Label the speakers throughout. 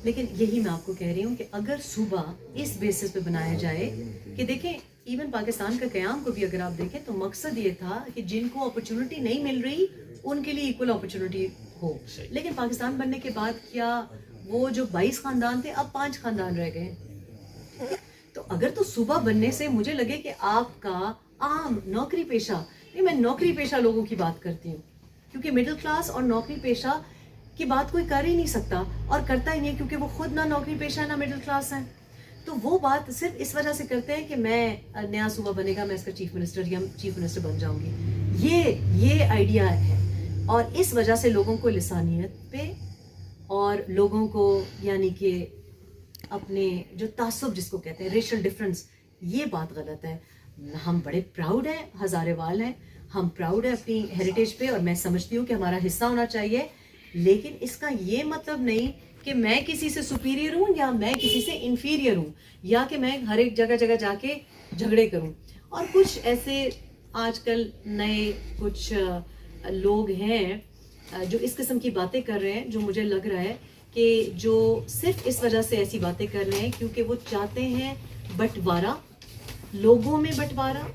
Speaker 1: لیکن یہی میں آپ کو کہہ رہی ہوں کہ اگر صوبہ اس بیسس پہ بنایا جائے کہ دیکھیں ایون پاکستان کا قیام کو بھی اگر آپ دیکھیں تو مقصد یہ تھا کہ جن کو اپرچونٹی نہیں مل رہی ان کے لیے ایکول اپرچونٹی ہو. لیکن پاکستان بننے کے بعد کیا وہ جو 22 خاندان تھے اب 5 خاندان رہ گئے. تو اگر تو صوبہ بننے سے مجھے لگے کہ آپ کا عام نوکری پیشہ, نہیں میں نوکری پیشہ لوگوں کی بات کرتی ہوں, کیونکہ مڈل کلاس اور نوکری پیشہ کی بات کوئی کر ہی نہیں سکتا اور کرتا ہی نہیں, کیونکہ وہ خود نہ نوکری پیشہ ہے نہ مڈل کلاس ہے. تو وہ بات صرف اس وجہ سے کرتے ہیں کہ میں نیا صوبہ بنے گا, میں اس کا چیف منسٹر یا چیف منسٹر بن جاؤں گی. یہ آئیڈیا ہے, اور اس وجہ سے لوگوں کو لسانیت پہ اور لوگوں کو یعنی کہ اپنے جو تعصب جس کو کہتے ہیں ریشل ڈفرینس, یہ بات غلط ہے. ہم بڑے پراؤڈ ہیں, ہزارے وال ہیں, ہم پراؤڈ ہیں اپنی ہیریٹیج پہ, اور میں سمجھتی ہوں کہ ہمارا حصہ ہونا چاہیے. لیکن اس کا یہ مطلب نہیں کہ میں کسی سے سپیریئر ہوں یا میں کسی سے انفیریئر ہوں, یا کہ میں ہر ایک جگہ جا کے جھگڑے کروں. اور کچھ ایسے آج کل نئے کچھ لوگ ہیں جو اس قسم کی باتیں کر رہے ہیں, جو مجھے لگ رہا ہے کہ جو صرف اس وجہ سے ایسی باتیں کر رہے ہیں کیونکہ وہ چاہتے ہیں بٹوارا, لوگوں میں بٹوارا,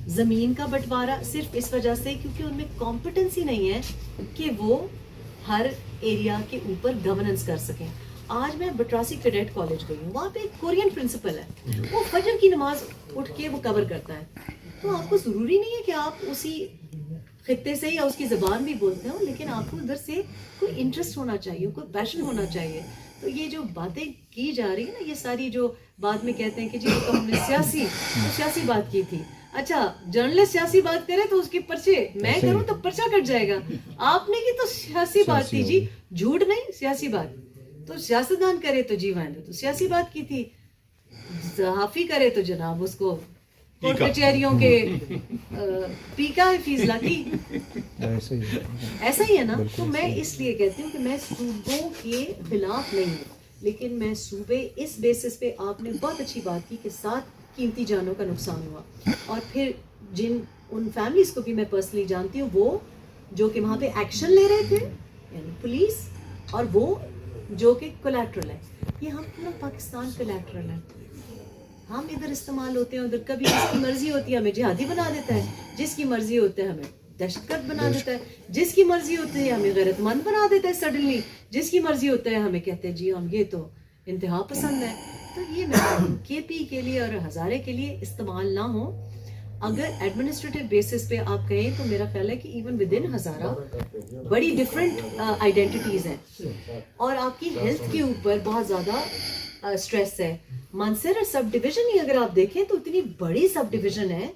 Speaker 1: زمین کا بٹوارا, صرف اس وجہ سے کیونکہ ان میں کمپٹنسی نہیں ہے کہ وہ ہر ایریا کے اوپر گورننس کر سکیں. آج میں بٹراسی کیڈیٹ کالج گئی ہوں, وہاں پہ ایک کورین پرنسپل ہے, وہ فجر کی نماز اٹھ کے وہ کور کرتا ہے. تو آپ کو ضروری نہیں ہے کہ آپ اسی خطے سے یا اس کی زبان بھی بولتے ہو, لیکن آپ کو ادھر سے کوئی انٹرسٹ ہونا چاہیے, کوئی پیشن ہونا چاہیے. تو یہ جو باتیں کی جا رہی ہیں نا, یہ ساری جو بعد میں کہتے ہیں کہ جی تو ہم نے سیاسی بات کی تھی. اچھا جرنلسٹ سیاسی بات کرے تو اس کے پرچے, میں کروں تو پرچہ کٹ جائے گا. آپ نے کی تو سیاسی بات تھی جی, جھوٹ نہیں سیاسی بات. تو سیاستدان کرے تو جی میں نے تو سیاسی بات کی تھی, صحافی کرے تو جناب اس کو کورٹ کچہریوں کے پیکا ہے فیصلہ کی. ایسا ہی ہے نا. تو میں اس لیے کہتی ہوں کہ میں صوبوں کے خلاف نہیں ہوں, لیکن میں صوبے اس بیسس پہ, آپ نے بہت اچھی بات کی کہ 7 قیمتی جانوں کا نقصان ہوا, اور پھر ان فیملیز کو بھی میں پرسنلی جانتی ہوں, وہ جو کہ وہاں پہ ایکشن لے رہے تھے یعنی پولیس, اور وہ جو کہ کولیٹرل ہے. یہ ہم پورا پاکستان کولیٹرل ہے, ہم ادھر استعمال ہوتے ہیں ادھر. کبھی جس کی مرضی ہوتی ہے ہمیں جہادی بنا دیتا ہے, جس کی مرضی ہوتا ہے ہمیں دہشت گرد بنا دیتا ہے, جس کی مرضی ہوتی ہے ہمیں غیرت مند بنا دیتا ہے سڈنلی, جس کی مرضی ہوتا ہے ہمیں کہتے ہیں جی ہم یہ تو انتہا پسند ہے. تو یہ میں کے پی کے لیے اور ہزارے کے لیے استعمال نہ ہو. اگر ایڈمنسٹریٹو بیسس پہ آپ کہیں تو میرا خیال ہے کہ ایون ود ان ہزارہ بڑی ڈفرینٹ آئیڈینٹیز ہیں, اور آپ کی ہیلتھ کے اوپر بہت زیادہ اسٹریس ہے. مانسیرا سب ڈویژن ہی اگر آپ دیکھیں تو اتنی بڑی سب ڈویژن ہے,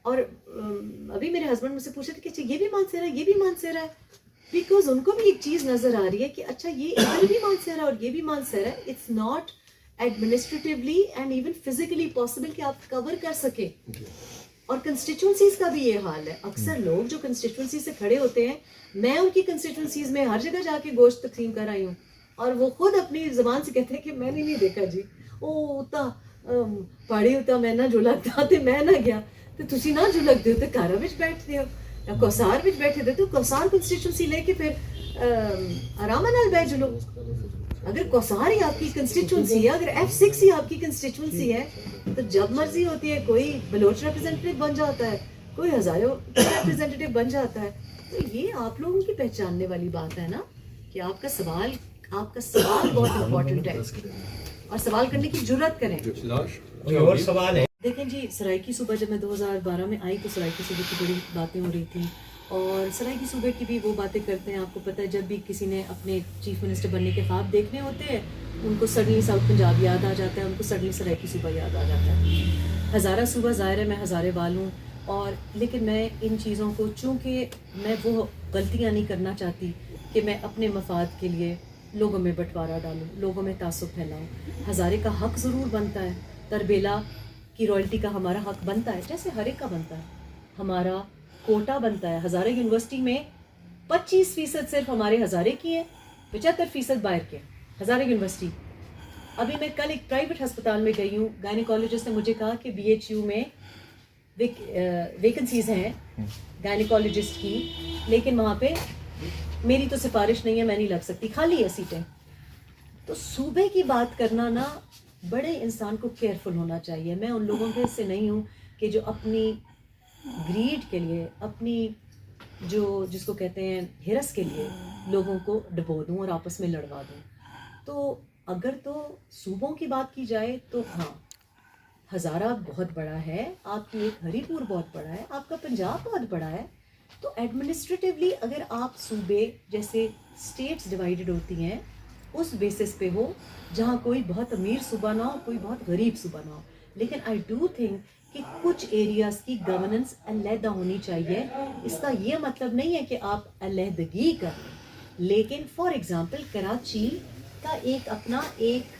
Speaker 1: اور ابھی میرے ہسبینڈ مجھ سے پوچھے تھے کہ اچھا یہ بھی مانسیرا یہ بھی مانسیرا ہے, بیکاز ان کو بھی ایک چیز نظر آ رہی ہے کہ اچھا یہ ادھر بھی مانسیرا اور یہ بھی مانسیرا ہے. It's not administratively and even physically possible کہ آپ کور کر سکیں. اور کنسٹیچوئنسیز کا بھی یہ حال ہے. اکثر لوگ جو کنسٹیچوئنسی سے کھڑے ہوتے ہیں, میں ان کی کنسٹیچوئنسیز میں ہر جگہ جا کے گوشت تقسیم کر آئی ہوں, اور وہ خود اپنی زبان سے کہتے ہیں کہ میں نے نہیں دیکھا جی, او اتا پاڑی ہوتا میں نہ جھلکتا تے میں نہ گیا تے تسی نہ جھلکتے ہو تے گھر وچ بیٹھتے ہو یا کوسار وچ بیٹھے دے تو کوسار کنسٹیچوئنسی لے کے پھر آرام نال بیٹھ جلو. اگر کوسار ہی آپ کی کنسٹیچوئنسی ہے, اگر F6 ہی آپ کی کنسٹیچوئنسی ہے, تو جب مرضی ہوتی ہے کوئی بلوچ ریپرزینٹیو بن جاتا ہے, کوئی ہزاروں ریپرزینٹیو بن جاتا ہے. تو یہ آپ لوگوں کی پہچاننے والی بات ہے نا کہ آپ کا سوال بہت امپورٹنٹ ہے, اور سوال کرنے کی جرات کریں.
Speaker 2: اور سوال ہے
Speaker 1: دیکھیں جی, سرائیکی صوبہ جب میں 2012 میں آئی تو سرائیکی صوبے کی بڑی باتیں ہو رہی تھیں, اور سرائیکی صوبے کی بھی وہ باتیں کرتے ہیں. آپ کو پتہ ہے جب بھی کسی نے اپنے چیف منسٹر بننے کے خواب دیکھنے ہوتے ہیں, ان کو سڈنلی ساؤتھ پنجاب یاد آ جاتا ہے, ان کو سڈنلی سرائیکی صوبہ یاد آ جاتا ہے. ہزارہ صوبہ ظاہر ہے میں ہزارے وال ہوں, اور لیکن میں ان چیزوں کو, چونکہ میں وہ غلطیاں نہیں کرنا چاہتی کہ میں اپنے مفاد کے لیے لوگوں میں بٹوارا ڈالوں, لوگوں میں تعصب پھیلاؤں. ہزارے کا حق ضرور بنتا ہے, تربیلا کی رائلٹی کا ہمارا حق بنتا ہے, جیسے ہر ایک کا بنتا ہے. ہمارا کوٹا بنتا ہے. ہزارے یونیورسٹی میں 25% صرف ہمارے ہزارے کی ہیں, 75% باہر کے. ہزارے یونیورسٹی, ابھی میں کل ایک پرائیویٹ ہسپتال میں گئی ہوں, گائنیکالوجسٹ نے مجھے کہا کہ BHU میں ویکنسیز ہیں گائنیکالوجسٹ کی, لیکن وہاں پہ میری تو سفارش نہیں ہے, میں نہیں لگ سکتی, خالی ہے سیٹیں. تو صوبے کی بات کرنا نا بڑے انسان کو کیئرفل ہونا چاہیے. میں ان لوگوں کے سے نہیں ہوں کہ جو اپنی گریڈ کے لیے, اپنی جو جس کو کہتے ہیں ہرس کے لیے لوگوں کو ڈبو دوں اور آپس میں لڑوا دوں. تو اگر تو صوبوں کی بات کی جائے تو ہاں, ہزارہ بہت بڑا ہے, آپ کی ایک ہری پور بہت بڑا ہے, آپ کا پنجاب بہت بڑا ہے. تو ایڈمنسٹریٹیولی اگر آپ صوبے جیسے اسٹیٹس ڈیوائیڈڈ ہوتی ہیں اس بیسس پہ ہو جہاں کوئی بہت امیر صوبہ نہ ہو, کوئی بہت غریب صوبہ نہ ہو, لیکن آئی ڈو تھنک کہ کچھ ایریاز کی گورننس علیحدہ ہونی چاہیے. اس کا یہ مطلب نہیں ہے کہ آپ علیحدگی کر لیں, لیکن فار ایگزامپل کراچی کا ایک اپنا ایک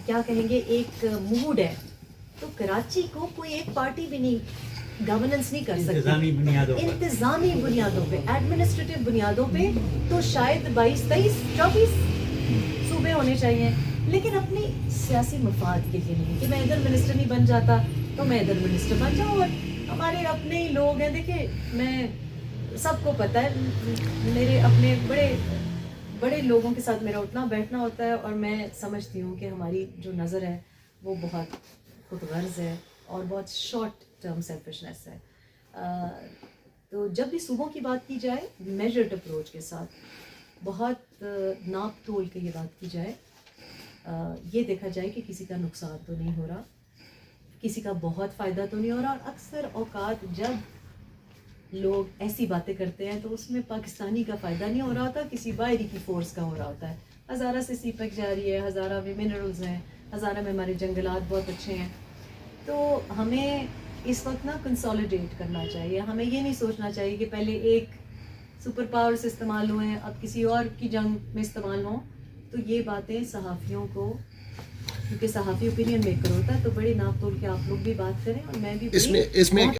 Speaker 1: کیا کہیں گے ایک موڈ ہے. تو کراچی کو کوئی ایک پارٹی بھی نہیں گورننس نہیں کر سکتی انتظامی بنیادوں پہ, ایڈمنسٹریٹو بنیادوں پہ. تو شاید 22-23-24 صوبے ہونے چاہیے, لیکن اپنی سیاسی مفاد کے لیے نہیں کہ میں ادھر منسٹر نہیں بن جاتا تو میں ادھر منسٹر بن جاؤں. اور ہمارے اپنے ہی لوگ ہیں, دیکھیں میں سب کو پتہ ہے, میرے اپنے بڑے بڑے لوگوں کے ساتھ میرا اٹھنا بیٹھنا ہوتا ہے, اور میں سمجھتی ہوں کہ ہماری جو نظر ہے وہ بہت خود غرض ہے اور بہت شارٹ ٹرم سیلفشنس ہے. تو جب بھی صوبوں کی بات کی جائے میجرڈ اپروچ کے ساتھ, بہت ناپ تول کے یہ بات کی جائے, یہ دیکھا جائے کہ کسی کا نقصان تو نہیں ہو رہا, کسی کا بہت فائدہ تو نہیں ہو رہا. اور اکثر اوقات جب لوگ ایسی باتیں کرتے ہیں تو اس میں پاکستانی کا فائدہ نہیں ہو رہا ہوتا, کسی باہری کی فورس کا ہو رہا ہوتا ہے. ہزارہ سے سیپک جاری ہے, ہزارہ میں منرلز ہیں, ہزارہ میں ہمارے جنگلات بہت اچھے ہیں. تو ہمیں اس وقت نا کنسالیڈیٹ کرنا چاہیے. ہمیں یہ نہیں سوچنا چاہیے کہ پہلے ایک سپر پاور سے استعمال ہوئے ہیں اب کسی اور کی جنگ میں استعمال ہوں. تو یہ باتیں صحافیوں کو, کیونکہ صحافی اوپینین میکر ہوتا ہے, تو بڑے ناپ تول کے آپ لوگ بھی بات کریں اور میں بھی
Speaker 3: اس میں